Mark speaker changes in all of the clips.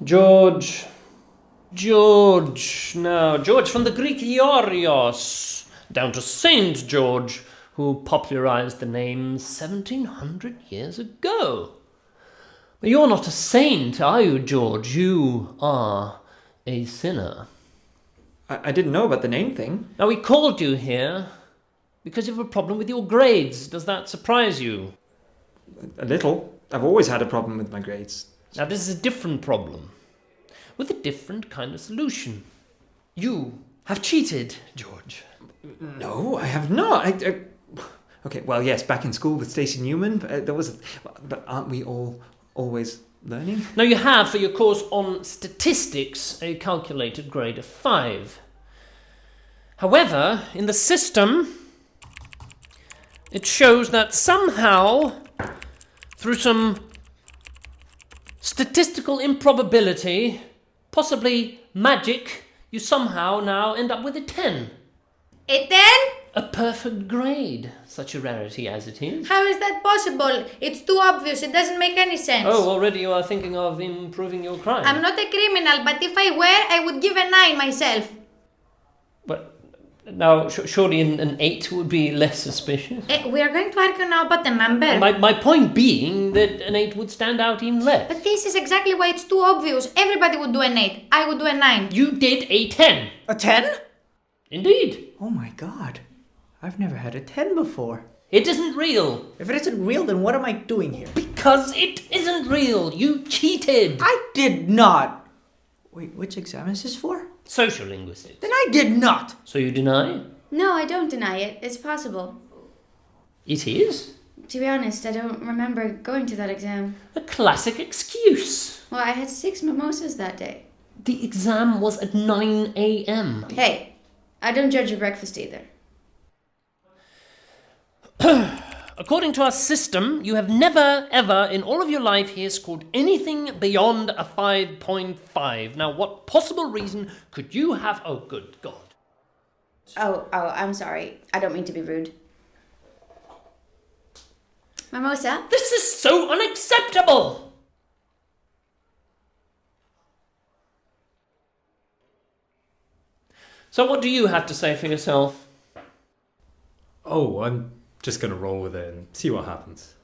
Speaker 1: George. Now, George from the Greek Iorios, down to Saint George, who popularized the name 1700 years ago. But you're not a saint, are you, George? You are a sinner.
Speaker 2: I didn't know about the name thing.
Speaker 1: Now, we called you here because you have a problem with your grades. Does that surprise you?
Speaker 2: A little. I've always had a problem with my grades.
Speaker 1: Now, this is a different problem, with a different kind of solution. You have cheated, George.
Speaker 2: No, I have not. Okay, well, yes, back in school with Stacey Newman, but aren't we all always learning?
Speaker 1: Now, you have, for your course on statistics, a calculated grade of 5. However, in the system, it shows that somehow, through some statistical improbability, possibly magic, you somehow now end up with a 10.
Speaker 3: A 10?
Speaker 1: A perfect grade, such a rarity as it is.
Speaker 3: How is that possible? It's too obvious. It doesn't make any sense.
Speaker 1: Oh, already you are thinking of improving your crime.
Speaker 3: I'm not a criminal, but if I were, I would give a 9 myself.
Speaker 1: But now, surely an 8 would be less suspicious.
Speaker 3: We are going to argue now about the number.
Speaker 1: My point being that an 8 would stand out even less.
Speaker 3: But this is exactly why it's too obvious. Everybody would do an 8. I would do a 9.
Speaker 1: You did a 10.
Speaker 4: A 10?
Speaker 1: Indeed.
Speaker 4: Oh my god. I've never had a 10 before.
Speaker 1: It isn't real.
Speaker 4: If it isn't real, then what am I doing here?
Speaker 1: Because it isn't real. You cheated.
Speaker 4: I did not. Wait, which exam is this for?
Speaker 1: Social linguistics.
Speaker 4: Then I did not.
Speaker 1: So you deny?
Speaker 3: No, I don't deny it. It's possible.
Speaker 1: It is?
Speaker 3: To be honest, I don't remember going to that exam.
Speaker 1: A classic excuse.
Speaker 3: Well, I had 6 mimosas that day.
Speaker 1: The exam was at 9 a.m.
Speaker 3: Hey, I don't judge your breakfast either.
Speaker 1: According to our system, you have never, ever, in all of your life here, scored anything beyond a 5.5. Now, what possible reason could you have? Oh, good God.
Speaker 3: Oh, I'm sorry. I don't mean to be rude. Mimosa?
Speaker 1: This is so unacceptable! So what do you have to say for yourself?
Speaker 5: Oh, I'm just going to roll with it and see what happens.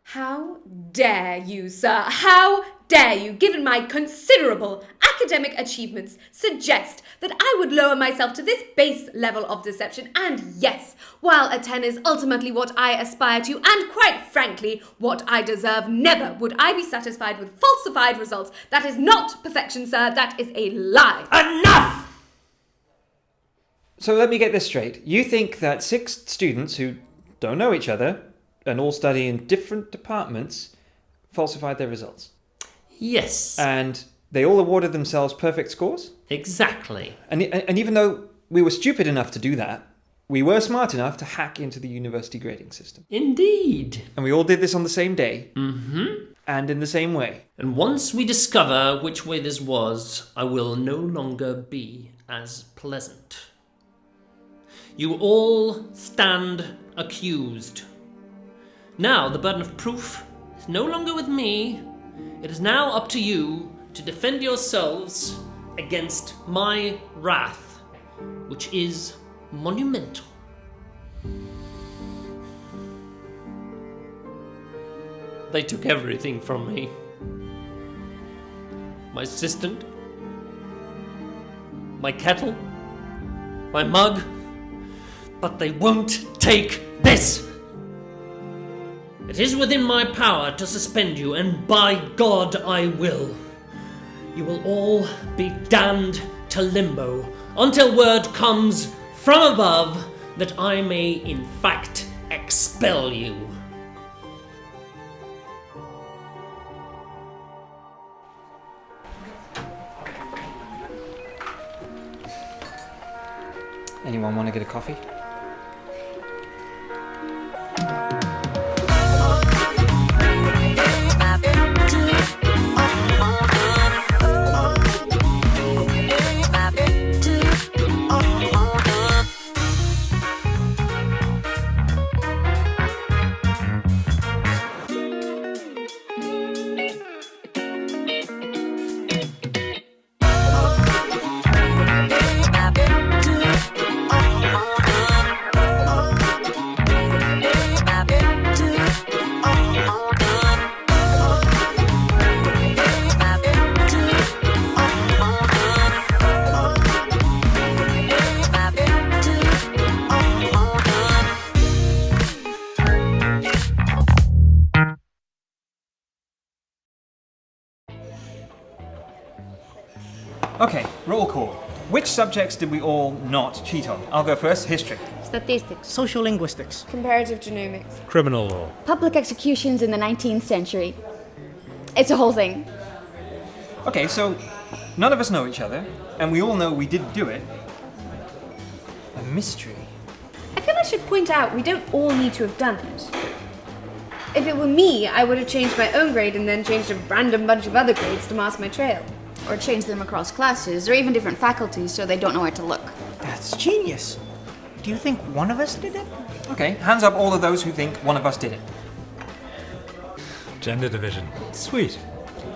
Speaker 6: How dare you, sir? How dare you, given my considerable academic achievements, suggest that I would lower myself to this base level of deception? And yes, while a 10 is ultimately what I aspire to, and quite frankly, what I deserve, never would I be satisfied with falsified results. That is not perfection, sir. That is a lie.
Speaker 1: Enough!
Speaker 2: So let me get this straight. You think that 6 students who don't know each other and all study in different departments falsified their results?
Speaker 1: Yes.
Speaker 2: And they all awarded themselves perfect scores?
Speaker 1: Exactly.
Speaker 2: And even though we were stupid enough to do that, we were smart enough to hack into the university grading system.
Speaker 1: Indeed.
Speaker 2: And we all did this on the same day.
Speaker 1: Mm-hmm.
Speaker 2: And in the same way.
Speaker 1: And once we discover which way this was, I will no longer be as pleasant. You all stand accused. Now the burden of proof is no longer with me. It is now up to you to defend yourselves against my wrath, which is monumental. They took everything from me. My assistant, my kettle, my mug, but they won't take this! It is within my power to suspend you, and by God I will. You will all be damned to limbo until word comes from above that I may in fact expel you.
Speaker 2: Anyone want to get a coffee? Okay, roll call. Which subjects did we all not cheat on? I'll go first. History.
Speaker 3: Statistics.
Speaker 4: Social linguistics.
Speaker 6: Comparative genomics.
Speaker 5: Criminal law.
Speaker 7: Public executions in the 19th century. It's a whole thing.
Speaker 2: Okay, so none of us know each other, and we all know we didn't do it. A mystery.
Speaker 6: I feel I should point out we don't all need to have done it. If it were me, I would have changed my own grade and then changed a random bunch of other grades to mask my trail.
Speaker 7: Or change them across classes, or even different faculties so they don't know where to look.
Speaker 4: That's genius. Do you think one of us did it?
Speaker 2: Okay, hands up all of those who think one of us did it.
Speaker 5: Gender division. Sweet.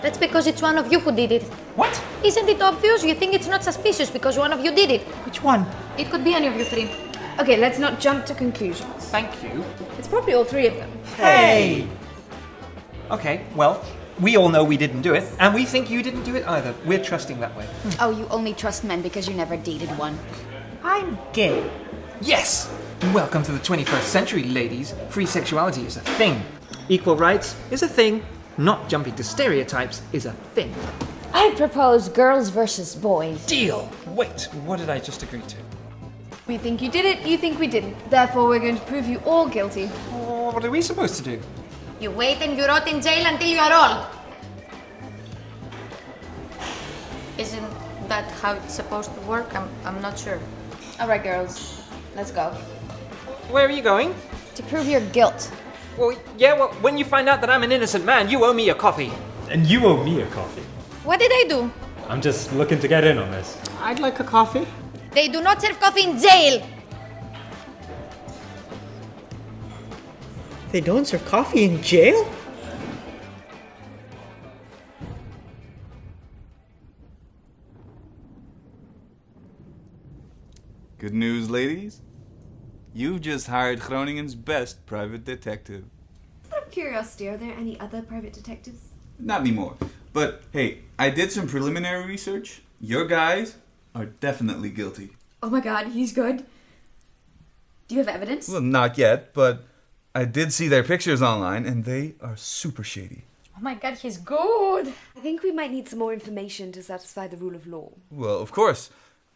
Speaker 3: That's because it's one of you who did it.
Speaker 2: What?
Speaker 3: Isn't it obvious? You think it's not suspicious because one of you did it.
Speaker 4: Which one?
Speaker 3: It could be any of you three.
Speaker 6: Okay, let's not jump to conclusions.
Speaker 2: Thank you.
Speaker 6: It's probably all three of them.
Speaker 2: Hey! Okay, well, we all know we didn't do it, and we think you didn't do it either. We're trusting that way.
Speaker 7: Oh, you only trust men because you never dated one.
Speaker 4: I'm gay.
Speaker 2: Yes! Welcome to the 21st century, ladies. Free sexuality is a thing. Equal rights is a thing. Not jumping to stereotypes is a thing.
Speaker 7: I propose girls versus boys.
Speaker 2: Deal! Wait, what did I just agree to?
Speaker 6: We think you did it, you think we didn't. Therefore, we're going to prove you all guilty.
Speaker 2: Oh, what are we supposed to do?
Speaker 3: You wait and you rot in jail until you're old. Isn't that how it's supposed to work? I'm not sure.
Speaker 7: All right, girls, let's go.
Speaker 2: Where are you going?
Speaker 7: To prove your guilt.
Speaker 2: Well, yeah, well, when you find out that I'm an innocent man, you owe me a coffee.
Speaker 5: And you owe me a coffee.
Speaker 3: What did I do?
Speaker 5: I'm just looking to get in on this.
Speaker 4: I'd like a coffee.
Speaker 3: They do not serve coffee in jail.
Speaker 4: They don't serve coffee in jail?
Speaker 8: Good news, ladies. You've just hired Groningen's best private detective.
Speaker 6: Out of curiosity, are there any other private detectives?
Speaker 8: Not anymore. But hey, I did some preliminary research. Your guys are definitely guilty.
Speaker 6: Oh my god, he's good.
Speaker 7: Do you have evidence?
Speaker 8: Well, not yet, but I did see their pictures online and they are super shady.
Speaker 3: Oh my god, he's good.
Speaker 6: I think we might need some more information to satisfy the rule of law.
Speaker 8: Well, of course.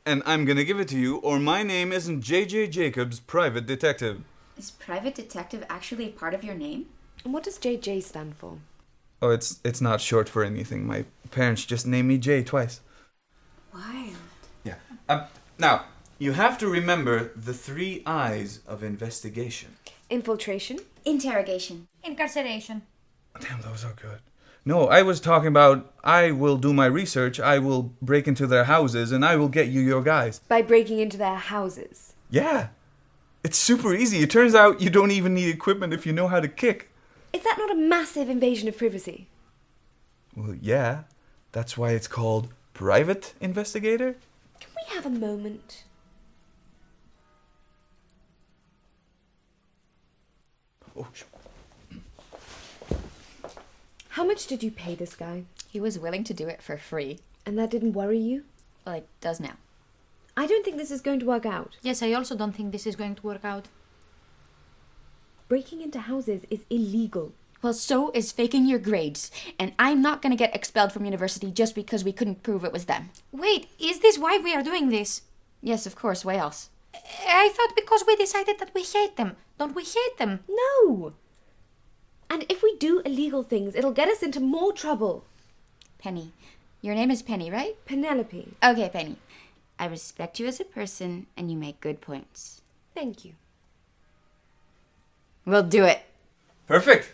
Speaker 8: And I'm gonna give it to you, or my name isn't J.J. Jacobs, private detective.
Speaker 7: Is private detective actually a part of your name?
Speaker 6: And what does JJ stand for?
Speaker 8: Oh, it's not short for anything. My parents just named me Jay twice.
Speaker 6: Wild.
Speaker 8: Yeah. Now, you have to remember the 3 I's of investigation.
Speaker 6: Infiltration.
Speaker 7: Interrogation.
Speaker 3: Incarceration.
Speaker 8: Damn, those are good. No, I was talking about I will do my research, I will break into their houses, and I will get you your guys.
Speaker 6: By breaking into their houses.
Speaker 8: Yeah. It's super easy. It turns out you don't even need equipment if you know how to kick.
Speaker 6: Is that not a massive invasion of privacy?
Speaker 8: Well, yeah. That's why it's called private investigator.
Speaker 6: Can we have a moment?
Speaker 8: Oh,
Speaker 6: How much did you pay this guy?
Speaker 7: He was willing to do it for free.
Speaker 6: And that didn't worry you?
Speaker 7: Well, it does now.
Speaker 6: I don't think this is going to work out.
Speaker 3: Yes, I also don't think this is going to work out.
Speaker 6: Breaking into houses is illegal.
Speaker 7: Well, so is faking your grades. And I'm not going to get expelled from university just because we couldn't prove it was them.
Speaker 3: Wait, is this why we are doing this?
Speaker 7: Yes, of course. Why else?
Speaker 3: I thought because we decided that we hate them. Don't we hate them?
Speaker 6: No! And if we do illegal things, it'll get us into more trouble.
Speaker 7: Penny. Your name is Penny, right?
Speaker 6: Penelope.
Speaker 7: Okay, Penny. I respect you as a person, and you make good points.
Speaker 6: Thank you.
Speaker 7: We'll do it.
Speaker 8: Perfect.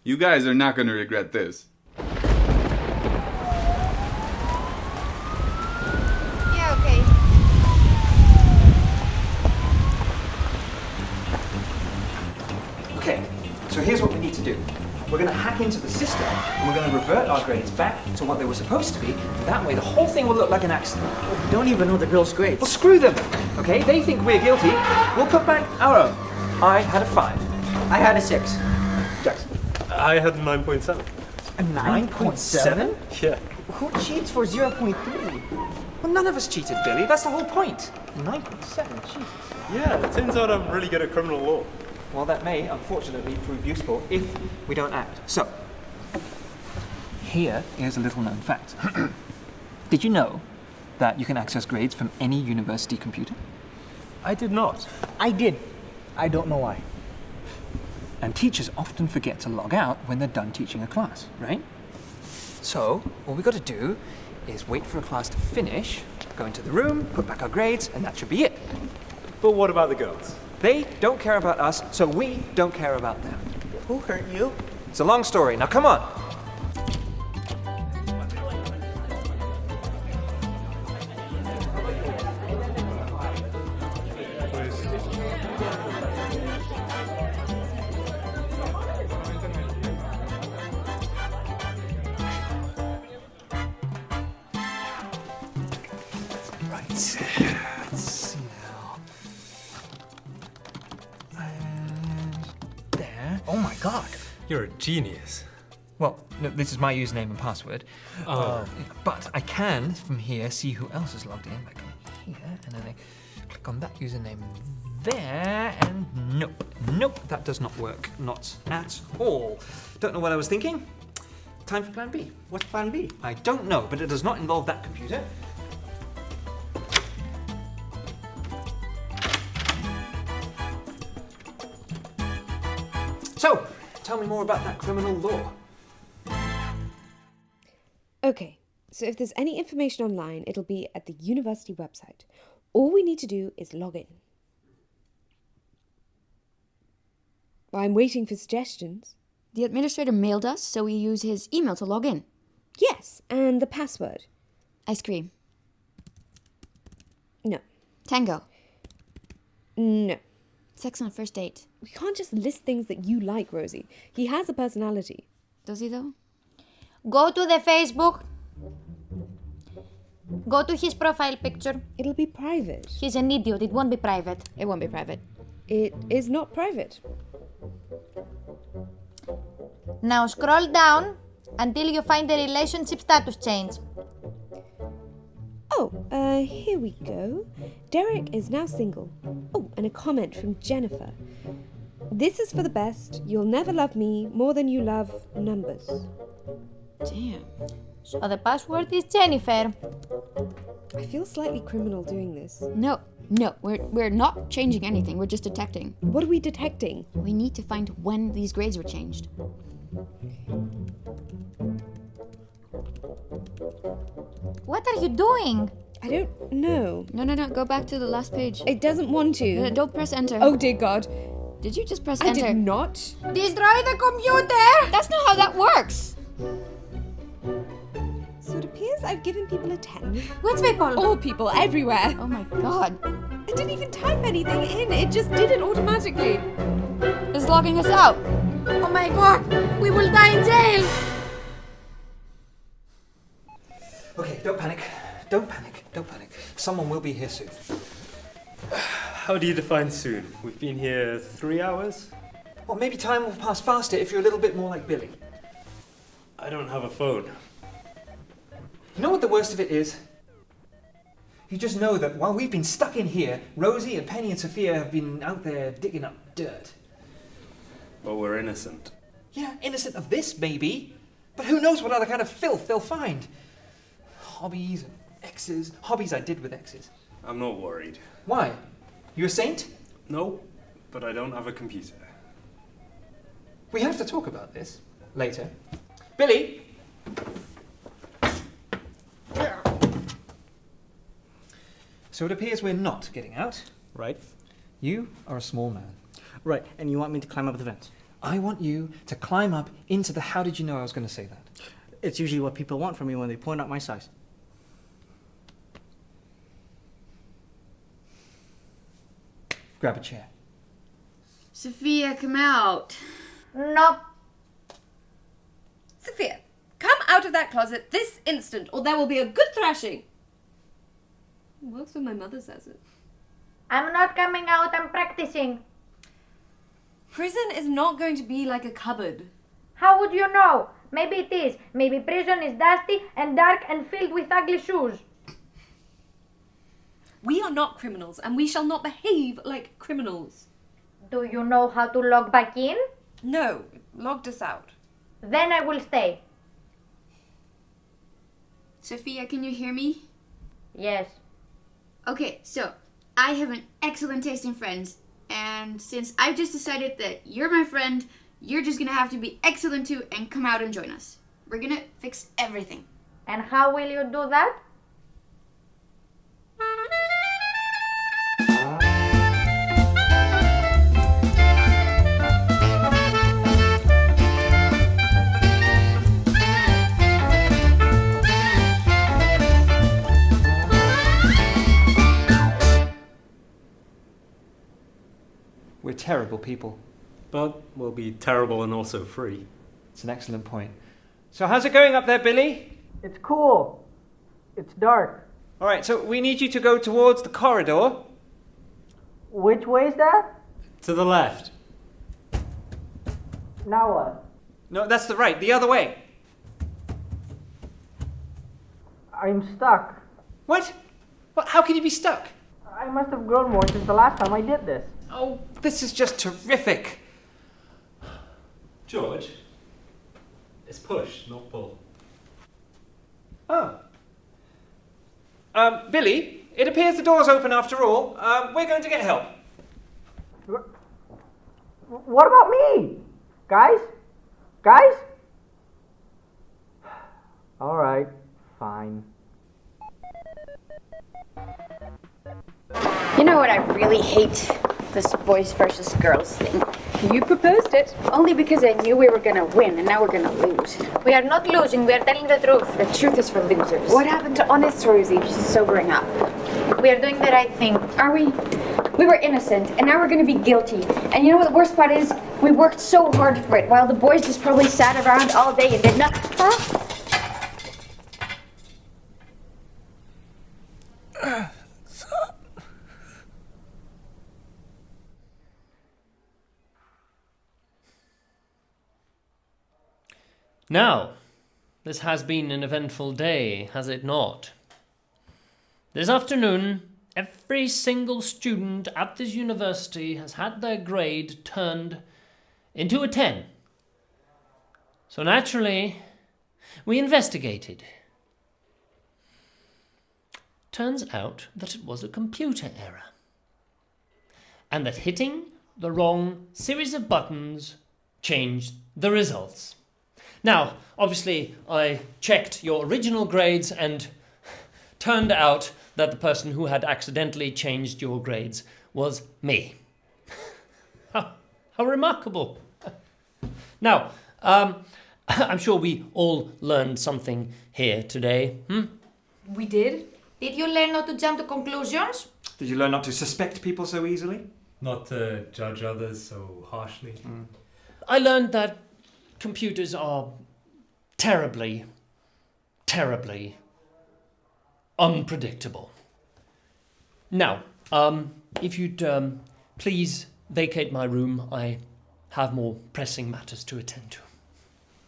Speaker 8: You guys are not going to regret this.
Speaker 3: Yeah, okay.
Speaker 2: Okay, so here's what we need to do. We're going to hack into the system, and we're going to revert our grades back to what they were supposed to be. That way the whole thing will look like an accident.
Speaker 4: We don't even know the girls' grades.
Speaker 2: Well, screw them, okay? They think we're guilty. We'll put back our own. I had a 5.
Speaker 4: I had a 6.
Speaker 2: Jackson.
Speaker 5: I had 9.7.
Speaker 2: A 9.7?
Speaker 5: Yeah.
Speaker 2: Who cheats for 0.3? Well, none of us cheated, Billy. That's the whole point. 9.7, Jesus.
Speaker 5: Yeah, it turns out I'm really good at criminal law.
Speaker 2: Well, that may, unfortunately, prove useful if we don't act. So, here is a little known fact. Did you know that you can access grades from any university computer?
Speaker 9: I did not. I did. I don't know why.
Speaker 2: And teachers often forget to log out when they're done teaching a class, right? So, all we got to do is wait for a class to finish, go into the room, put back our grades, and that should be it.
Speaker 5: But what about the girls?
Speaker 2: They don't care about us, so we don't care about them.
Speaker 9: Who hurt you?
Speaker 2: It's a long story. Now come on. Right. Let's see now. And there.
Speaker 9: Oh my god.
Speaker 5: You're a genius.
Speaker 2: Well, no, this is my username and password. But I can, from here, see who else is logged in. I come here, and then I click on that username there, and nope, that does not work. Not at all. Don't know what I was thinking. Time for plan B.
Speaker 9: What's plan B?
Speaker 2: I don't know, but it does not involve that computer. So, tell me more about that criminal law.
Speaker 6: Okay, so if there's any information online, it'll be at the university website. All we need to do is log in. I'm waiting for suggestions.
Speaker 7: The administrator mailed us, so we use his email to log in.
Speaker 6: Yes, and the password.
Speaker 7: Ice cream.
Speaker 6: No.
Speaker 7: Tango.
Speaker 6: No.
Speaker 7: Sex on a first date.
Speaker 6: We can't just list things that you like, Rosie. He has a personality.
Speaker 7: Does he though?
Speaker 3: Go to the Facebook. Go to his profile picture.
Speaker 6: It'll be private.
Speaker 3: He's an idiot. It won't be private.
Speaker 7: It won't be private.
Speaker 6: It is not private.
Speaker 3: Now scroll down until you find the relationship status change.
Speaker 6: Oh, here we go. Derek is now single. Oh, and a comment from Jennifer. This is for the best. You'll never love me more than you love numbers.
Speaker 7: Damn.
Speaker 3: So the password is Jennifer.
Speaker 6: I feel slightly criminal doing this.
Speaker 7: No, we're not changing anything. We're just detecting.
Speaker 6: What are we detecting?
Speaker 7: We need to find when these grades were changed.
Speaker 3: What are you doing?
Speaker 6: I don't know.
Speaker 7: No. Go back to the last page.
Speaker 6: It doesn't want to.
Speaker 7: Don't press enter.
Speaker 6: Oh, dear God.
Speaker 7: Did you just press
Speaker 6: I
Speaker 7: enter?
Speaker 6: did not.
Speaker 3: Destroy the computer!
Speaker 7: That's not how that works.
Speaker 6: So it appears I've given people a 10.
Speaker 3: Which people?
Speaker 6: All people, everywhere.
Speaker 7: Oh my god.
Speaker 6: I didn't even type anything in. It just did it automatically.
Speaker 7: It's logging us out.
Speaker 3: Oh my god! We will die in jail!
Speaker 2: Okay, don't panic. Don't panic. Someone will be here soon.
Speaker 5: How do you define soon? We've been here 3 hours?
Speaker 2: Well, maybe time will pass faster if you're a little bit more like Billy.
Speaker 5: I don't have a phone.
Speaker 2: You know what the worst of it is? You just know that while we've been stuck in here, Rosie and Penny and Sophia have been out there digging up dirt.
Speaker 5: But we're innocent.
Speaker 2: Yeah, innocent of this, maybe. But who knows what other kind of filth they'll find. Hobbies and exes. Hobbies I did with exes.
Speaker 5: I'm not worried.
Speaker 2: Why? You a saint?
Speaker 5: No, but I don't have a computer.
Speaker 2: We have to talk about this later. Billy! So it appears we're not getting out.
Speaker 9: Right.
Speaker 2: You are a small man.
Speaker 9: Right, and you want me to climb up the fence?
Speaker 2: I want you to climb up into the... How did you know I was going to say that?
Speaker 9: It's usually what people want from me when they point out my size.
Speaker 2: Grab a chair.
Speaker 7: Sophia, come out.
Speaker 3: No.
Speaker 6: Sophia, come out of that closet this instant, or there will be a good thrashing. Works when my mother says it.
Speaker 3: I'm not coming out. I'm practicing.
Speaker 6: Prison is not going to be like a cupboard.
Speaker 3: How would you know? Maybe it is. Maybe prison is dusty and dark and filled with ugly shoes.
Speaker 6: We are not criminals, and we shall not behave like criminals.
Speaker 3: Do you know how to log back in?
Speaker 6: No, it logged us out.
Speaker 3: Then I will stay.
Speaker 7: Sophia, can you hear me?
Speaker 3: Yes.
Speaker 7: Okay, so I have an excellent taste in friends, and since I've just decided that you're my friend, you're just gonna have to be excellent too and come out and join us. We're gonna fix everything.
Speaker 3: And how will you do that?
Speaker 2: We're terrible people.
Speaker 5: But we'll be terrible and also free.
Speaker 2: It's an excellent point. So how's it going up there, Billy?
Speaker 9: It's cool. It's dark.
Speaker 2: All right, so we need you to go towards the corridor.
Speaker 9: Which way is that?
Speaker 5: To the left.
Speaker 9: Now what?
Speaker 2: No, that's the right, the other way.
Speaker 9: I'm stuck.
Speaker 2: What? How can you be stuck?
Speaker 9: I must have grown more since the last time I did this.
Speaker 2: Oh, this is just terrific.
Speaker 5: George, it's push, not pull.
Speaker 2: Oh. Billy, it appears the door's open after all. We're going to get help.
Speaker 9: What about me? Guys? Guys? Alright, fine.
Speaker 7: You know what I really hate? This boys versus girls thing. You proposed it. Only because I knew we were gonna win, and now we're gonna lose.
Speaker 3: We are not losing, we are telling the truth.
Speaker 7: The truth is for losers. What happened to honest Rosie? She's sobering up.
Speaker 3: We are doing the right thing.
Speaker 7: Are we? We were innocent, and now we're gonna be guilty. And you know what the worst part is? We worked so hard for it, while the boys just probably sat around all day and did nothing. Huh?
Speaker 1: Now, this has been an eventful day, has it not? This afternoon, every single student at this university has had their grade turned into a 10. So naturally, we investigated. Turns out that it was a computer error, and that hitting the wrong series of buttons changed the results. Now, obviously, I checked your original grades and turned out that the person who had accidentally changed your grades was me. How remarkable. Now, I'm sure we all learned something here today.
Speaker 6: We did?
Speaker 3: Did you learn not to jump to conclusions?
Speaker 2: Did you learn not to suspect people so easily?
Speaker 5: Not to judge others so harshly.
Speaker 1: I learned that computers are terribly, terribly unpredictable. Now, if you'd please vacate my room, I have more pressing matters to attend to.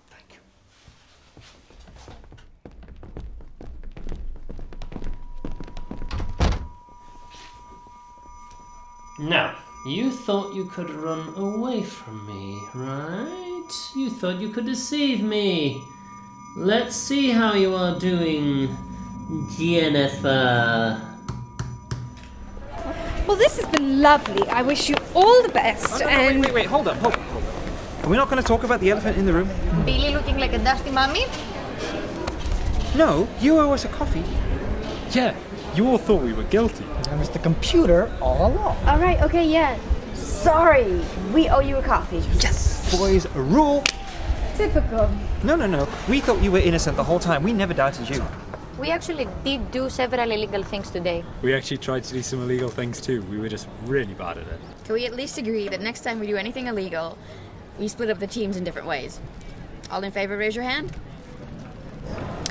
Speaker 1: Thank you. Now, you thought you could run away from me, right? You thought you could deceive me. Let's see how you are doing, Jennifer.
Speaker 6: Well, this has been lovely. I wish you all the best.
Speaker 2: Wait, hold up. Are we not going to talk about the elephant in the room?
Speaker 3: Billy looking like a dusty mummy?
Speaker 2: No, you owe us a coffee.
Speaker 5: Yeah, you all thought we were guilty.
Speaker 9: I was the computer all along.
Speaker 7: All right, okay, yeah. Sorry, we owe you a coffee.
Speaker 2: Yes! Boys, a rule.
Speaker 6: Typical.
Speaker 2: No. We thought you were innocent the whole time. We never doubted you.
Speaker 3: We actually did do several illegal things today.
Speaker 5: We actually tried to do some illegal things too. We were just really bad at it.
Speaker 7: Can we at least agree that next time we do anything illegal, we split up the teams in different ways? All in favor, raise your hand.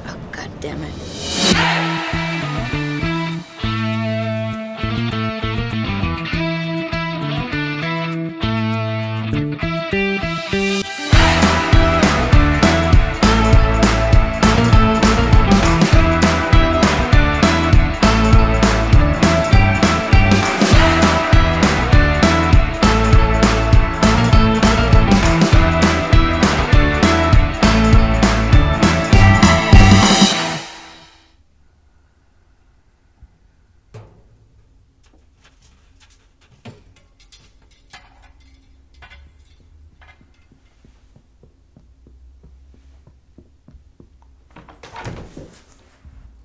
Speaker 7: Oh, God damn it.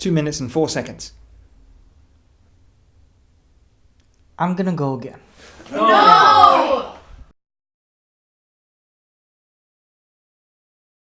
Speaker 9: 2 minutes and 4 seconds.
Speaker 4: I'm gonna go again.
Speaker 6: No!